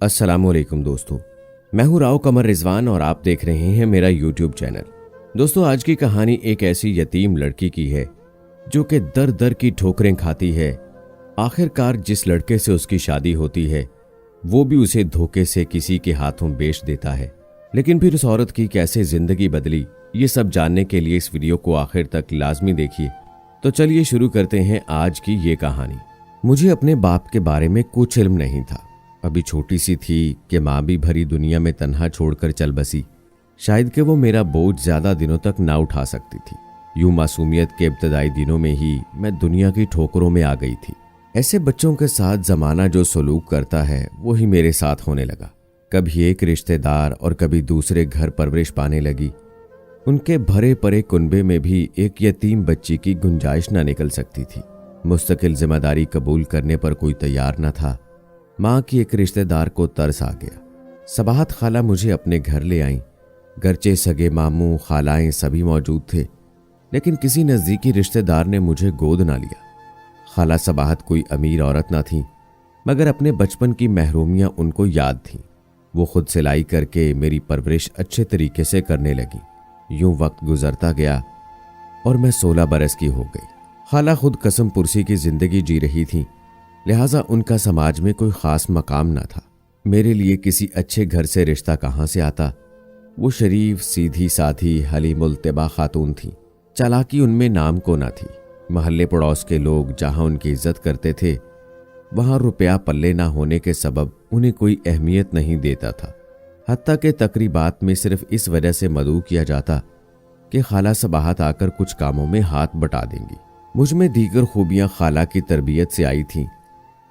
अस्सलामुअलैकुम दोस्तों, मैं हूं राव कमर रिजवान और आप देख रहे हैं मेरा यूट्यूब चैनल। दोस्तों, आज की कहानी एक ऐसी यतीम लड़की की है जो कि दर दर की ठोकरें खाती है। आखिरकार जिस लड़के से उसकी शादी होती है वो भी उसे धोखे से किसी के हाथों बेच देता है। लेकिन फिर उस औरत की कैसे जिंदगी बदली, ये सब जानने के लिए इस वीडियो को आखिर तक लाजमी देखिए। तो चलिए शुरू करते हैं आज की ये कहानी। मुझे अपने बाप के बारे में कुछ इल्म नहीं था। अभी छोटी सी थी कि माँ भी भरी दुनिया में तन्हा छोड़कर चल बसी। शायद कि वो मेरा बोझ ज्यादा दिनों तक ना उठा सकती थी। यूं मासूमियत के इब्तदाई दिनों में ही मैं दुनिया की ठोकरों में आ गई थी। ऐसे बच्चों के साथ जमाना जो सलूक करता है वो ही मेरे साथ होने लगा। कभी एक रिश्तेदार और कभी दूसरे घर परवरिश पाने लगी। उनके भरे परे कुनबे में भी एक यतीम बच्ची की गुंजाइश ना निकल सकती थी। मुस्तकिल जिम्मेदारी कबूल करने पर कोई तैयार न था। माँ की एक रिश्तेदार को तरस आ गया। सबाहत खाला मुझे अपने घर ले आईं। गरचे सगे मामू खालाएं सभी मौजूद थे, लेकिन किसी नज़दीकी रिश्तेदार ने मुझे गोद ना लिया। खाला सबाहत कोई अमीर औरत ना थी, मगर अपने बचपन की महरूमियाँ उनको याद थीं। वो खुद सिलाई करके मेरी परवरिश अच्छे तरीके से करने लगी। यूं वक्त गुजरता गया और मैं 16 बरस की हो गई। खाला खुद कसम पुरसी की जिंदगी जी रही थी, लिहाजा उनका समाज में कोई खास मकाम न था। मेरे लिए किसी अच्छे घर से रिश्ता कहाँ से आता। वो शरीफ सीधी साधी हलीमुल तिबा खातून थी। चालाकी उनमें नाम को न थी। महल्ले पड़ोस के लोग जहाँ उनकी इज्जत करते थे वहाँ रुपया पल्ले ना होने के सबब उन्हें कोई अहमियत नहीं देता था। हत्ता के तकरीबात में सिर्फ इस वजह से मदऊ किया जाता कि खाला सबाहत आकर कुछ कामों में हाथ बटा देंगी। मुझ में दीगर खूबियाँ खाला की तरबियत से आई थीं,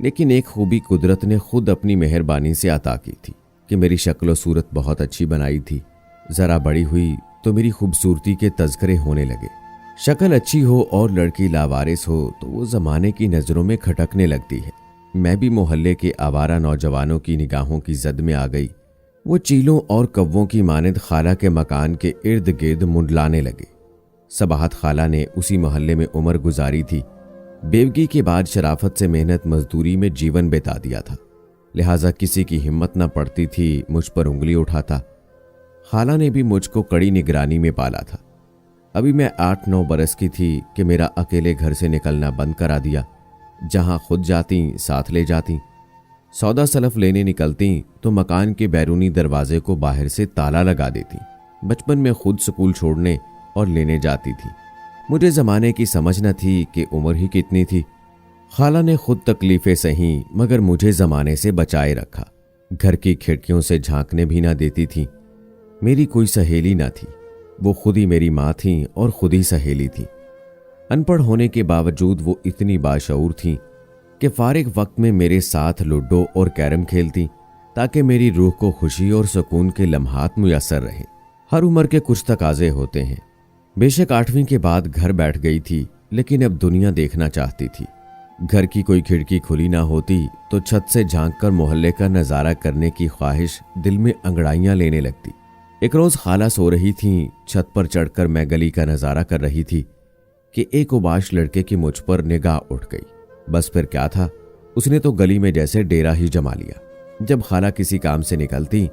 लेकिन एक खूबी कुदरत ने खुद अपनी मेहरबानी से अता की थी कि मेरी शक्ल सूरत बहुत अच्छी बनाई थी। जरा बड़ी हुई तो मेरी खूबसूरती के तज़किरे होने लगे। शक्ल अच्छी हो और लड़की लावारिस हो तो वो ज़माने की नज़रों में खटकने लगती है। मैं भी मोहल्ले के आवारा नौजवानों की निगाहों की जद में आ गई। वो चीलों और कव्वों की मानद खाला के मकान के इर्द गिर्द मुंडलाने लगे। सबाहत खाला ने उसी मोहल्ले में उम्र गुजारी थी। बेवगी के बाद शराफत से मेहनत मजदूरी में जीवन बिता दिया था, लिहाजा किसी की हिम्मत न पड़ती थी मुझ पर उंगली उठाता। खाला ने भी मुझको कड़ी निगरानी में पाला था। अभी मैं 8-9 बरस की थी कि मेरा अकेले घर से निकलना बंद करा दिया। जहां खुद जाती साथ ले जाती। सौदा सलफ लेने निकलती तो मकान के बैरूनी दरवाजे को बाहर से ताला लगा देती। बचपन में खुद स्कूल छोड़ने और लेने जाती थी। मुझे ज़माने की समझ न थी कि उम्र ही कितनी थी। खाला ने खुद तकलीफ़ें सही, मगर मुझे ज़माने से बचाए रखा। घर की खिड़कियों से झांकने भी ना देती थी। मेरी कोई सहेली ना थी। वो खुद ही मेरी माँ थी और खुद ही सहेली थी। अनपढ़ होने के बावजूद वो इतनी बाशऊर थी कि फारिग वक्त में मेरे साथ लूडो और कैरम खेलती, ताकि मेरी रूह को खुशी और सुकून के लम्हात मुयस्सर रहे। हर उम्र के कुछ तकाजे होते हैं। बेशक 8वीं के बाद घर बैठ गई थी, लेकिन अब दुनिया देखना चाहती थी। घर की कोई खिड़की खुली ना होती तो छत से झांककर मोहल्ले का नज़ारा करने की ख्वाहिश दिल में अंगड़ाइयाँ लेने लगती। एक रोज़ खाला सो रही थीं। छत पर चढ़कर मैं गली का नज़ारा कर रही थी कि एक उबाश लड़के की मुझ पर निगाह उठ गई। बस फिर क्या था, उसने तो गली में जैसे डेरा ही जमा लिया। जब खाला किसी काम से निकलती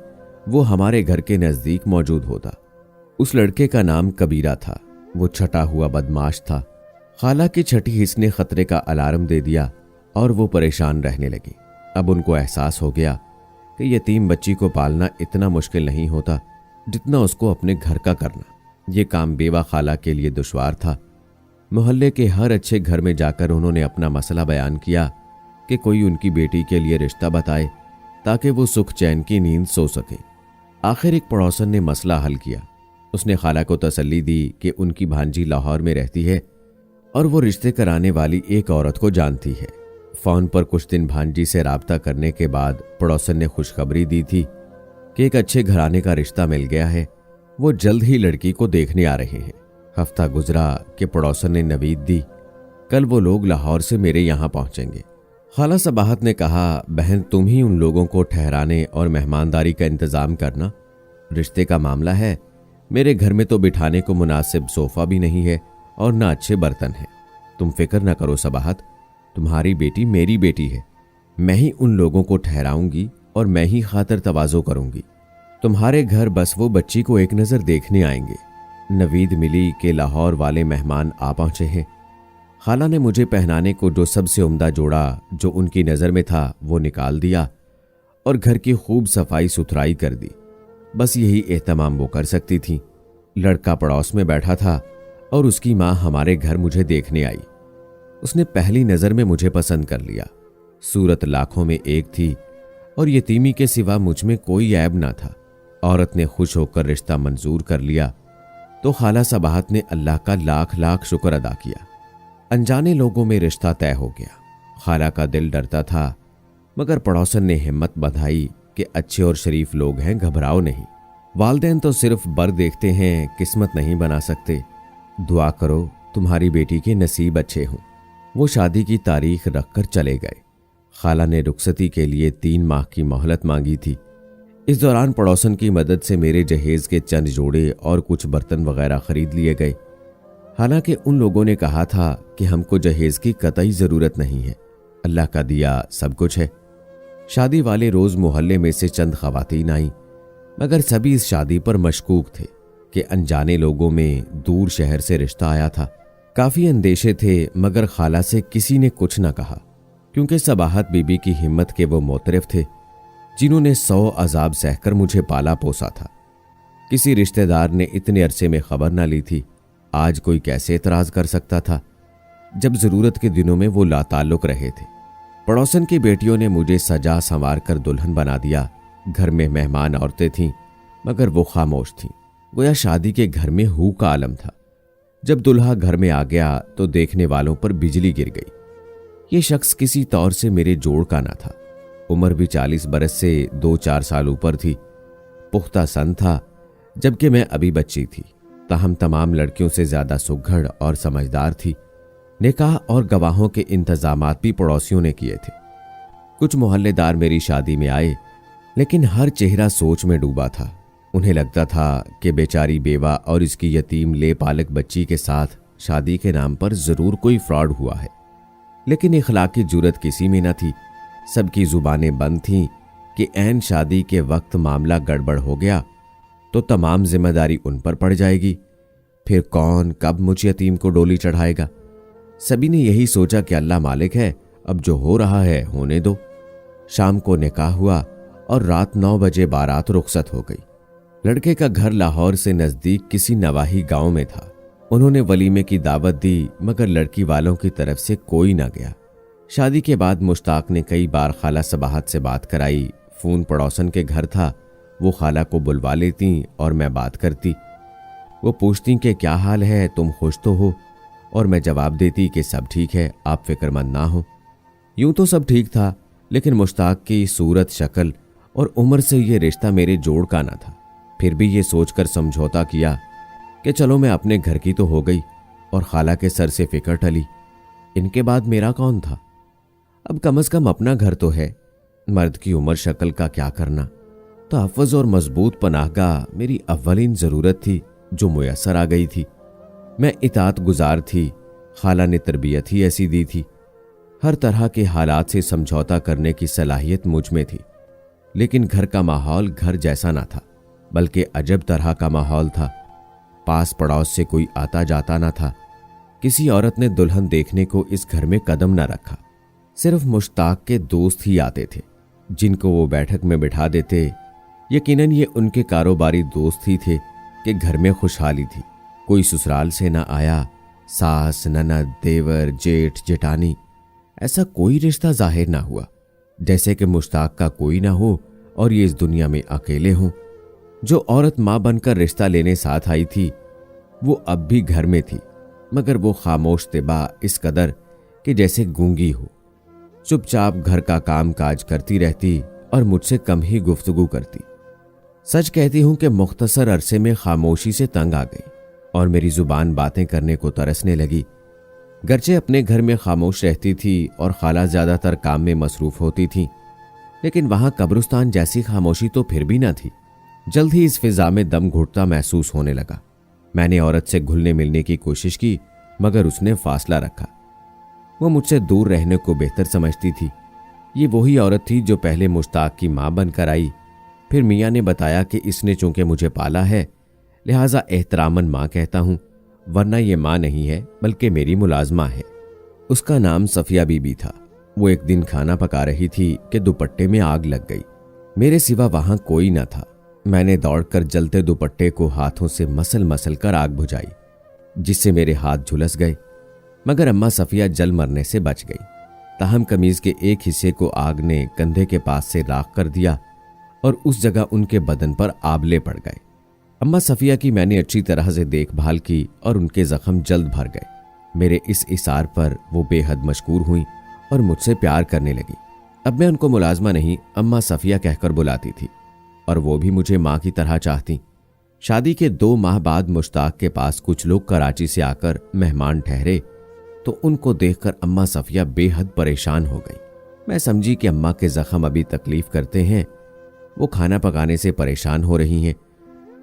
वो हमारे घर के नज़दीक मौजूद होता। उस लड़के का नाम कबीरा था। वो छटा हुआ बदमाश था। खाला की छठी हिस्स ने खतरे का अलार्म दे दिया और वो परेशान रहने लगी। अब उनको एहसास हो गया कि यतीम बच्ची को पालना इतना मुश्किल नहीं होता जितना उसको अपने घर का करना। ये काम बेवा खाला के लिए दुश्वार था। मोहल्ले के हर अच्छे घर में जाकर उन्होंने अपना मसला बयान किया कि कोई उनकी बेटी के लिए रिश्ता बताए ताकि वो सुख चैन की नींद सो सके। आखिर एक पड़ोसन ने मसला हल किया। उसने खाला को तसल्ली दी कि उनकी भांजी लाहौर में रहती है और वो रिश्ते कराने वाली एक औरत को जानती है। फ़ोन पर कुछ दिन भांजी से राब्ता करने के बाद पड़ोसन ने खुशखबरी दी थी कि एक अच्छे घराने का रिश्ता मिल गया है। वो जल्द ही लड़की को देखने आ रहे हैं। हफ्ता गुजरा कि पड़ोसन ने नवीद दी, कल वो लोग लाहौर से मेरे यहाँ पहुँचेंगे। खाला सबाहत ने कहा, बहन तुम ही उन लोगों को ठहराने और मेहमानदारी का इंतज़ाम करना। रिश्ते का मामला है, मेरे घर में तो बिठाने को मुनासिब सोफ़ा भी नहीं है और ना अच्छे बर्तन हैं। तुम फिक्र न करो सबाहत, तुम्हारी बेटी मेरी बेटी है। मैं ही उन लोगों को ठहराऊंगी और मैं ही खातर तवाज़ो करूंगी। तुम्हारे घर बस वो बच्ची को एक नज़र देखने आएंगे। नवीद मिली कि लाहौर वाले मेहमान आ पहुंचे हैं। खाला ने मुझे पहनाने को जो सबसे उम्दा जोड़ा जो उनकी नज़र में था वो निकाल दिया और घर की खूब सफाई सुथराई कर दी। बस यही एहतमाम वो कर सकती थी। लड़का पड़ोस में बैठा था और उसकी माँ हमारे घर मुझे देखने आई। उसने पहली नज़र में मुझे पसंद कर लिया। सूरत लाखों में एक थी और यतीमी के सिवा मुझ में कोई ऐब ना था। औरत ने खुश होकर रिश्ता मंजूर कर लिया तो खाला सबाहत ने अल्लाह का लाख लाख शुक्र अदा किया। अनजाने लोगों में रिश्ता तय हो गया। खाला का दिल डरता था, मगर पड़ोसन ने हिम्मत बंधाई कि अच्छे और शरीफ लोग हैं, घबराओ नहीं। वालदैन तो सिर्फ बर देखते हैं, किस्मत नहीं बना सकते। दुआ करो तुम्हारी बेटी के नसीब अच्छे हों। वो शादी की तारीख रखकर चले गए। खाला ने रुखसती के लिए 3 माह की मोहलत मांगी थी। इस दौरान पड़ोसन की मदद से मेरे जहेज के चंद जोड़े और कुछ बर्तन वगैरह खरीद लिए गए। हालांकि उन लोगों ने कहा था कि हमको जहेज की कतई ज़रूरत नहीं है, अल्लाह का दिया सब कुछ है। शादी वाले रोज़ मोहल्ले में से चंद खवातीन आई, मगर सभी इस शादी पर मशकूक थे कि अनजाने लोगों में दूर शहर से रिश्ता आया था। काफ़ी अंदेशे थे, मगर खाला से किसी ने कुछ न कहा, क्योंकि सबाहत बीबी की हिम्मत के वो मोतरफ थे जिन्होंने 100 अजाब सहकर मुझे पाला पोसा था। किसी रिश्तेदार ने इतने अरसे में खबर न ली थी। आज कोई कैसे एतराज़ कर सकता था जब ज़रूरत के दिनों में वो लाताल्लुक रहे थे। पड़ोसन की बेटियों ने मुझे सजा संवार कर दुल्हन बना दिया। घर में मेहमान औरतें थीं, मगर वो खामोश थीं, गोया शादी के घर में हू का आलम था। जब दुल्हा घर में आ गया तो देखने वालों पर बिजली गिर गई। ये शख्स किसी तौर से मेरे जोड़ का ना था। उम्र भी 40 बरस से 2-4 साल ऊपर थी। पुख्ता सन था, जबकि मैं अभी बच्ची थी। ताहम तमाम लड़कियों से ज्यादा सुघड़ और समझदार थी। निकाह और गवाहों के इंतजामात भी पड़ोसियों ने किए थे। कुछ मोहल्लेदार मेरी शादी में आए, लेकिन हर चेहरा सोच में डूबा था। उन्हें लगता था कि बेचारी बेवा और इसकी यतीम ले पालक बच्ची के साथ शादी के नाम पर जरूर कोई फ्रॉड हुआ है। लेकिन इखलाकी जुर्रत किसी में न थी। सबकी जुबानें बंद थीं कि ऐन शादी के वक्त मामला गड़बड़ हो गया तो तमाम जिम्मेदारी उन पर पड़ जाएगी। फिर कौन कब मुझ यतीम को डोली चढ़ाएगा। सभी ने यही सोचा कि अल्लाह मालिक है, अब जो हो रहा है होने दो। शाम को निकाह हुआ और रात 9 बजे बारात रुखसत हो गई। लड़के का घर लाहौर से नजदीक किसी नवाही गांव में था। उन्होंने वलीमे की दावत दी, मगर लड़की वालों की तरफ से कोई ना गया। शादी के बाद मुश्ताक ने कई बार खाला सबाहत से बात कराई। फोन पड़ोसन के घर था, वो खाला को बुलवा लेती और मैं बात करती। वो पूछती कि क्या हाल है, तुम खुश तो हो, और मैं जवाब देती कि सब ठीक है, आप फिक्रमंद ना हो। यूं तो सब ठीक था, लेकिन मुश्ताक की सूरत, शक्ल और उम्र से ये रिश्ता मेरे जोड़ का ना था। फिर भी ये सोचकर समझौता किया कि चलो मैं अपने घर की तो हो गई और खाला के सर से फिक्र टली। इनके बाद मेरा कौन था। अब कम से कम अपना घर तो है। मर्द की उम्र शक्ल का क्या करना। तहफ़्फ़ुज़ और मजबूत पनाहगाह मेरी अव्वलीन ज़रूरत थी, जो मुयस्सर आ गई थी। मैं इताअत गुजार थी। खाला ने तरबियत ही ऐसी दी थी। हर तरह के हालात से समझौता करने की सलाहियत मुझ में थी। लेकिन घर का माहौल घर जैसा ना था, बल्कि अजब तरह का माहौल था। पास पड़ोस से कोई आता जाता ना था। किसी औरत ने दुल्हन देखने को इस घर में कदम न रखा। सिर्फ मुश्ताक के दोस्त ही आते थे, जिनको वो बैठक में बिठा देते। यकीनन ये उनके कारोबारी दोस्त ही थे कि घर में खुशहाली थी। कोई ससुराल से ना आया। सास, ननद, देवर, जेठ, जेठानी, ऐसा कोई रिश्ता जाहिर ना हुआ। जैसे कि मुश्ताक का कोई ना हो और ये इस दुनिया में अकेले हों। जो औरत माँ बनकर रिश्ता लेने साथ आई थी, वो अब भी घर में थी, मगर वो खामोश तिबा इस कदर कि जैसे गूंगी हो। चुपचाप घर का काम काज करती रहती और मुझसे कम ही गुफ्तगू करती। सच कहती हूं कि मुख्तसर अरसे में खामोशी से तंग आ गई और मेरी जुबान बातें करने को तरसने लगी। गर्चे अपने घर में खामोश रहती थी और खाला ज्यादातर काम में मसरूफ होती थी, लेकिन वहां कब्रिस्तान जैसी खामोशी तो फिर भी न थी। जल्द ही इस फिजा में दम घुटता महसूस होने लगा। मैंने औरत से घुलने मिलने की कोशिश की, मगर उसने फासला रखा। वो मुझसे दूर रहने को बेहतर समझती थी। ये वही औरत थी जो पहले मुश्ताक की मां बनकर आई, फिर मियाँ ने बताया कि इसने चूंकि मुझे पाला है लिहाजा एहतरामन मां कहता हूं, वरना ये मां नहीं है बल्कि मेरी मुलाजमा है। उसका नाम सफिया बीबी था। वो एक दिन खाना पका रही थी कि दुपट्टे में आग लग गई। मेरे सिवा वहां कोई न था। मैंने दौड़कर जलते दुपट्टे को हाथों से मसल मसल कर आग बुझाई, जिससे मेरे हाथ झुलस गए, मगर अम्मा सफिया जल मरने से बच गई। ताहम कमीज के एक हिस्से को आग ने कंधे के पास से राख कर दिया और उस जगह उनके बदन पर आबले पड़ गए। अम्मा सफिया की मैंने अच्छी तरह से देखभाल की और उनके जख्म जल्द भर गए। मेरे इस इशार पर वो बेहद मशकूर हुई और मुझसे प्यार करने लगी। अब मैं उनको मुलाजमा नहीं अम्मा सफिया कहकर बुलाती थी और वो भी मुझे माँ की तरह चाहती। शादी के 2 माह बाद मुश्ताक के पास कुछ लोग कराची से आकर मेहमान ठहरे तो उनको देखकर अम्मा सफिया बेहद परेशान हो गई। मैं समझी कि अम्मा के जख्म अभी तकलीफ करते हैं, वो खाना पकाने से परेशान हो रही हैं।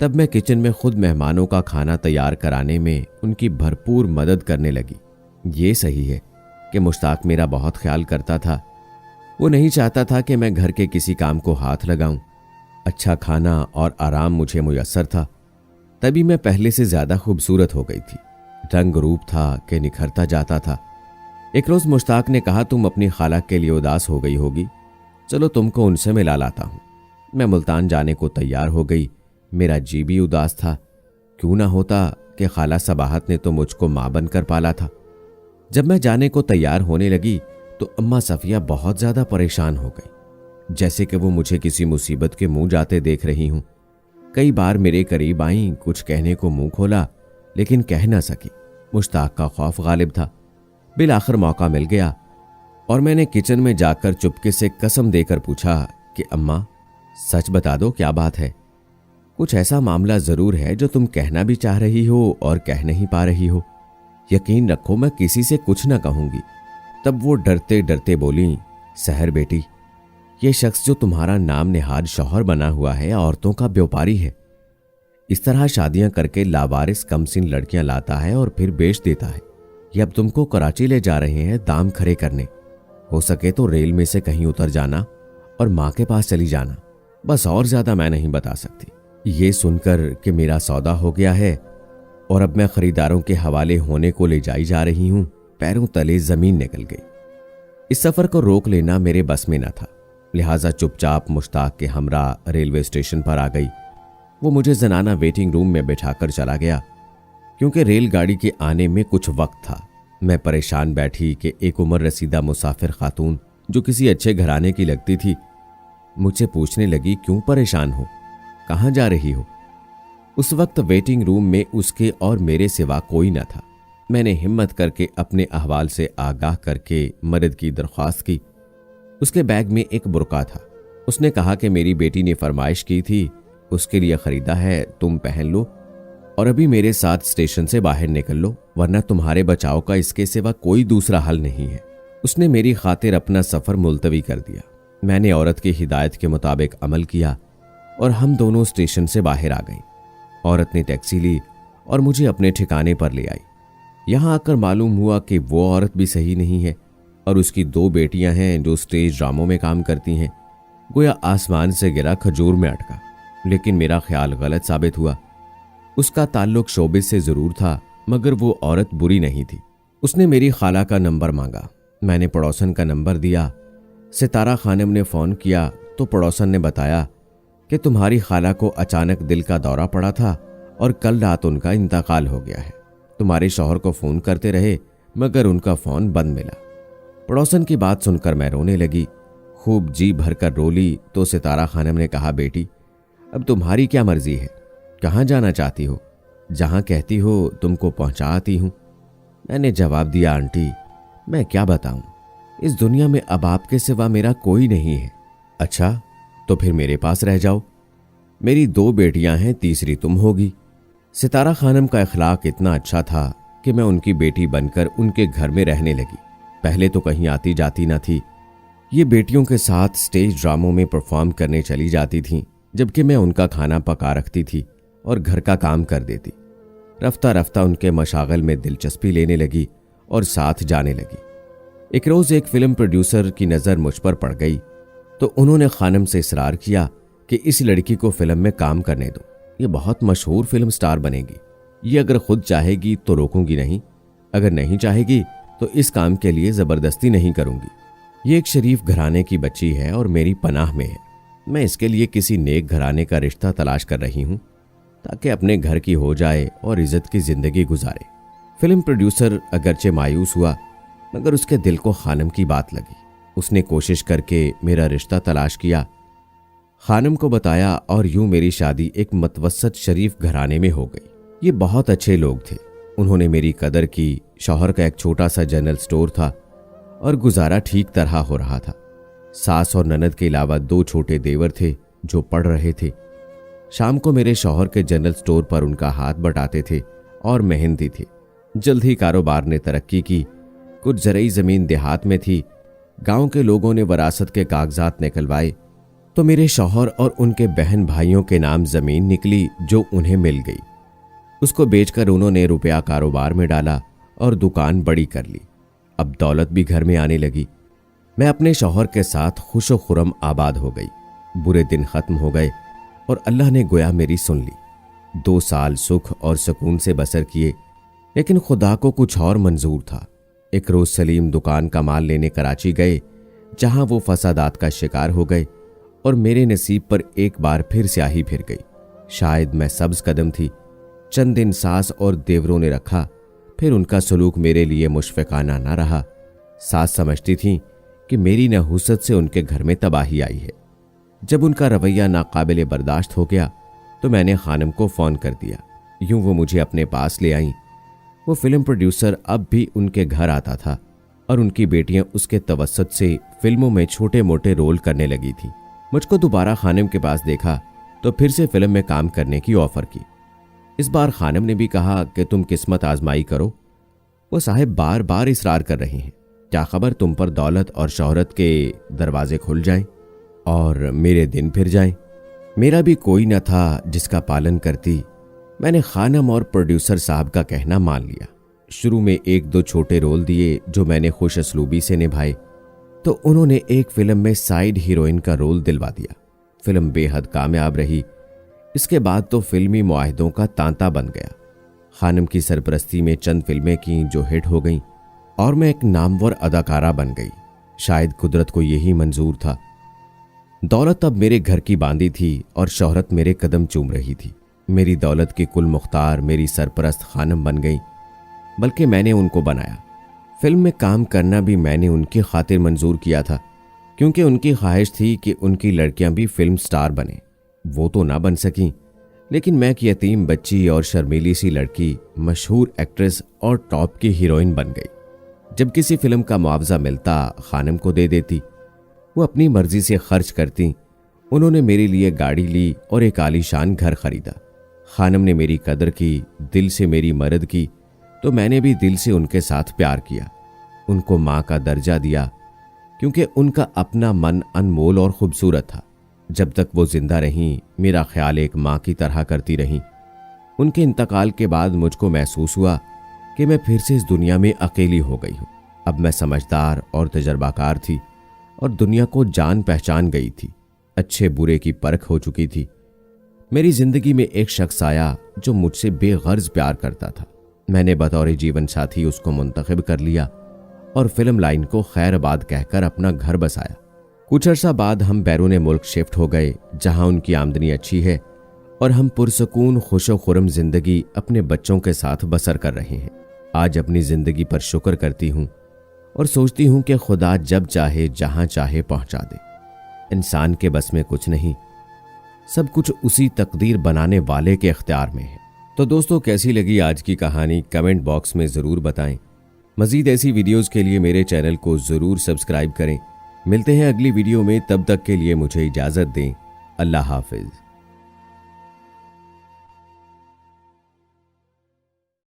तब मैं किचन में खुद मेहमानों का खाना तैयार कराने में उनकी भरपूर मदद करने लगी। ये सही है कि मुश्ताक मेरा बहुत ख्याल करता था। वो नहीं चाहता था कि मैं घर के किसी काम को हाथ लगाऊं। अच्छा खाना और आराम मुझे मुयस्सर था, तभी मैं पहले से ज्यादा खूबसूरत हो गई थी। रंग रूप था कि निखरता जाता था। एक रोज मुश्ताक ने कहा, तुम अपनी खाला के लिए उदास हो गई होगी, चलो तुमको उनसे मिला लाता हूं। मैं मुल्तान जाने को तैयार हो गई। मेरा जी भी उदास था। क्यों ना होता कि खाला सबाहत ने तो मुझको मां बनकर पाला था। जब मैं जाने को तैयार होने लगी तो अम्मा सफिया बहुत ज्यादा परेशान हो गई, जैसे कि वो मुझे किसी मुसीबत के मुंह जाते देख रही हूं। कई बार मेरे करीब आई, कुछ कहने को मुंह खोला, लेकिन कह ना सकी। मुश्ताक का खौफ गालिब था। बिल आखिर मौका मिल गया और मैंने किचन में जाकर चुपके से कसम देकर पूछा कि अम्मा सच बता दो, क्या बात है? कुछ ऐसा मामला जरूर है जो तुम कहना भी चाह रही हो और कह नहीं पा रही हो। यकीन रखो मैं किसी से कुछ ना कहूंगी। तब वो डरते डरते बोली, सहर बेटी, ये शख्स जो तुम्हारा नाम निहाद शौहर बना हुआ है औरतों का व्यापारी है। इस तरह शादियां करके लावारिस कमसिन लड़कियां लाता है और फिर बेच देता है। ये अब तुमको कराची ले जा रहे हैं दाम खड़े करने। हो सके तो रेल में से कहीं उतर जाना और माँ के पास चली जाना, बस और ज्यादा मैं नहीं बता सकती। ये सुनकर कि मेरा सौदा हो गया है और अब मैं खरीदारों के हवाले होने को ले जाई जा रही हूं, पैरों तले जमीन निकल गई। इस सफर को रोक लेना मेरे बस में न था, लिहाजा चुपचाप मुश्ताक के हमरा रेलवे स्टेशन पर आ गई। वो मुझे जनाना वेटिंग रूम में बैठाकर चला गया, क्योंकि रेलगाड़ी के आने में कुछ वक्त था। मैं परेशान बैठी कि एक उम्र रसीदा मुसाफिर खातून जो किसी अच्छे घराने की लगती थी मुझसे पूछने लगी, क्यों परेशान हो, कहाँ जा रही हो? उस वक्त वेटिंग रूम में उसके और मेरे सिवा कोई न था। मैंने हिम्मत करके अपने अहवाल से आगाह करके मदद की दरख्वास्त की। उसके बैग में एक बुर्का था। उसने कहा कि मेरी बेटी ने फरमाइश की थी, उसके लिए खरीदा है, तुम पहन लो और अभी मेरे साथ स्टेशन से बाहर निकल लो, वरना तुम्हारे बचाव का इसके सिवा कोई दूसरा हल नहीं है। उसने मेरी खातिर अपना सफर मुलतवी कर दिया। मैंने औरत की हिदायत के मुताबिक अमल किया और हम दोनों स्टेशन से बाहर आ गए। औरत ने टैक्सी ली और मुझे अपने ठिकाने पर ले आई। यहां आकर मालूम हुआ कि वो औरत भी सही नहीं है और उसकी 2 बेटियां हैं जो स्टेज ड्रामों में काम करती हैं। गोया आसमान से गिरा खजूर में अटका। लेकिन मेरा ख्याल गलत साबित हुआ। उसका ताल्लुक शोबिस से जरूर था, मगर वो औरत बुरी नहीं थी। उसने मेरी खाला का नंबर मांगा। मैंने पड़ोसन का नंबर दिया। सितारा खानम ने फ़ोन किया तो पड़ोसन ने बताया कि तुम्हारी खाला को अचानक दिल का दौरा पड़ा था और कल रात उनका इंतकाल हो गया है। तुम्हारे शौहर को फ़ोन करते रहे मगर उनका फ़ोन बंद मिला। पड़ोसन की बात सुनकर मैं रोने लगी। खूब जी भरकर रोली तो सितारा खानम ने कहा, बेटी अब तुम्हारी क्या मर्जी है, कहाँ जाना चाहती हो? जहाँ कहती हो तुमको पहुँचा आती हूँ। मैंने जवाब दिया, आंटी मैं क्या बताऊँ, इस दुनिया में अब आपके सिवा मेरा कोई नहीं है। अच्छा तो फिर मेरे पास रह जाओ, मेरी 2 बेटियां हैं, तीसरी तुम होगी। सितारा खानम का अखलाक इतना अच्छा था कि मैं उनकी बेटी बनकर उनके घर में रहने लगी। पहले तो कहीं आती जाती न थी। ये बेटियों के साथ स्टेज ड्रामों में परफॉर्म करने चली जाती थीं, जबकि मैं उनका खाना पका रखती थी और घर का काम कर देती। रफ्ता रफ्ता उनके मशागल में दिलचस्पी लेने लगी और साथ जाने लगी। एक रोज एक फिल्म प्रोड्यूसर की नज़र मुझ पर पड़ गई तो उन्होंने खानम से इसरार किया कि इस लड़की को फिल्म में काम करने दो, ये बहुत मशहूर फिल्म स्टार बनेगी। ये अगर खुद चाहेगी तो रोकूंगी नहीं, अगर नहीं चाहेगी तो इस काम के लिए ज़बरदस्ती नहीं करूंगी। ये एक शरीफ घराने की बच्ची है और मेरी पनाह में है। मैं इसके लिए किसी नेक घराने का रिश्ता तलाश कर रही हूं ताकि अपने घर की हो जाए और इज्जत की जिंदगी गुजारे। फिल्म प्रोड्यूसर अगरचे मायूस हुआ मगर उसके दिल को खानम की बात लगी। उसने कोशिश करके मेरा रिश्ता तलाश किया, खानम को बताया और यूं मेरी शादी एक मतवसत शरीफ घराने में हो गई। ये बहुत अच्छे लोग थे, उन्होंने मेरी कदर की। शौहर का एक छोटा सा जनरल स्टोर था और गुजारा ठीक तरह हो रहा था। सास और ननद के अलावा 2 छोटे देवर थे जो पढ़ रहे थे। शाम को मेरे शौहर के जनरल स्टोर पर उनका हाथ बटाते थे और मेहनती थे। जल्द ही कारोबार ने तरक्की की। कुछ ज़रई ज़मीन देहात में थी। गांव के लोगों ने वरासत के कागजात निकलवाए तो मेरे शौहर और उनके बहन भाइयों के नाम ज़मीन निकली जो उन्हें मिल गई। उसको बेचकर उन्होंने रुपया कारोबार में डाला और दुकान बड़ी कर ली। अब दौलत भी घर में आने लगी। मैं अपने शौहर के साथ खुशो खुरम आबाद हो गई। बुरे दिन खत्म हो गए और अल्लाह ने गोया मेरी सुन ली। 2 साल सुख और सुकून से बसर किए, लेकिन खुदा को कुछ और मंजूर था। एक रोज सलीम दुकान का माल लेने कराची गए, जहां वो फसादात का शिकार हो गए और मेरे नसीब पर एक बार फिर स्याही फिर गई। शायद मैं सब्ज कदम थी। चंद दिन सास और देवरों ने रखा, फिर उनका सलूक मेरे लिए मुशफ़िकाना न रहा। सास समझती थीं कि मेरी नहुसत से उनके घर में तबाही आई है। जब उनका रवैया नाकाबिले बर्दाश्त हो गया तो मैंने खानम को फ़ोन कर दिया। यूं वो मुझे अपने पास ले आईं। वो फिल्म प्रोड्यूसर अब भी उनके घर आता था और उनकी बेटियां उसके तवस्सुत से फिल्मों में छोटे मोटे रोल करने लगी थी। मुझको दोबारा खानम के पास देखा तो फिर से फिल्म में काम करने की ऑफर की। इस बार खानम ने भी कहा कि तुम किस्मत आजमाई करो। वो साहब बार बार इसरार कर रहे हैं, क्या खबर तुम पर दौलत और शोहरत के दरवाजे खुल जाएं और मेरे दिन फिर जाएं। मेरा भी कोई न था जिसका पालन करती। मैंने खानम और प्रोड्यूसर साहब का कहना मान लिया। शुरू में 1-2 छोटे रोल दिए जो मैंने खुश असलूबी से निभाए तो उन्होंने एक फिल्म में साइड हीरोइन का रोल दिलवा दिया। फिल्म बेहद कामयाब रही। इसके बाद तो फिल्मी मुआहिदों का तांता बन गया। खानम की सरपरस्ती में चंद फिल्में की जो हिट हो गईं और मैं एक नामवर अदाकारा बन गई। शायद कुदरत को यही मंजूर था। दौलत अब मेरे घर की बांदी थी और शोहरत मेरे कदम चूम रही थी। मेरी दौलत की कुल मुख्तार मेरी सरपरस्त खानम बन गई, बल्कि मैंने उनको बनाया। फिल्म में काम करना भी मैंने उनकी खातिर मंजूर किया था, क्योंकि उनकी ख्वाहिश थी कि उनकी लड़कियां भी फिल्म स्टार बने। वो तो ना बन सकीं, लेकिन मैं एक यतीम बच्ची और शर्मीली सी लड़की मशहूर एक्ट्रेस और टॉप की हीरोइन बन गई। जब किसी फिल्म का मुआवजा मिलता खानम को दे देती। वो अपनी मर्जी से खर्च करती। उन्होंने मेरे लिए गाड़ी ली और एक आलीशान घर खरीदा। खानम ने मेरी कदर की, दिल से मेरी मदद की, तो मैंने भी दिल से उनके साथ प्यार किया। उनको माँ का दर्जा दिया, क्योंकि उनका अपना मन अनमोल और खूबसूरत था। जब तक वो जिंदा रहीं मेरा ख्याल एक माँ की तरह करती रहीं। उनके इंतकाल के बाद मुझको महसूस हुआ कि मैं फिर से इस दुनिया में अकेली हो गई हूँ। अब मैं समझदार और तजर्बाकार थी और दुनिया को जान पहचान गई थी। अच्छे बुरे की परख हो चुकी थी। मेरी जिंदगी में एक शख्स आया जो मुझसे बेगर्ज प्यार करता था। मैंने बतौर जीवन साथी उसको मुंतखब कर लिया और फिल्म लाइन को खैरबाद कहकर अपना घर बसाया। कुछ अर्सा बाद हम बैरून मुल्क शिफ्ट हो गए, जहां उनकी आमदनी अच्छी है और हम पुरसकून खुशो खुरम जिंदगी अपने बच्चों के साथ बसर कर रहे हैं। आज अपनी जिंदगी पर शुक्र करती हूँ और सोचती हूँ कि खुदा जब चाहे जहां चाहे पहुंचा दे। इंसान के बस में कुछ नहीं, सब कुछ उसी तकदीर बनाने वाले के इख्तियार में है। तो दोस्तों, कैसी लगी आज की कहानी कमेंट बॉक्स में ज़रूर बताएं। मज़ीद ऐसी वीडियोस के लिए मेरे चैनल को ज़रूर सब्सक्राइब करें। मिलते हैं अगली वीडियो में, तब तक के लिए मुझे इजाज़त दें। अल्लाह हाफिज़।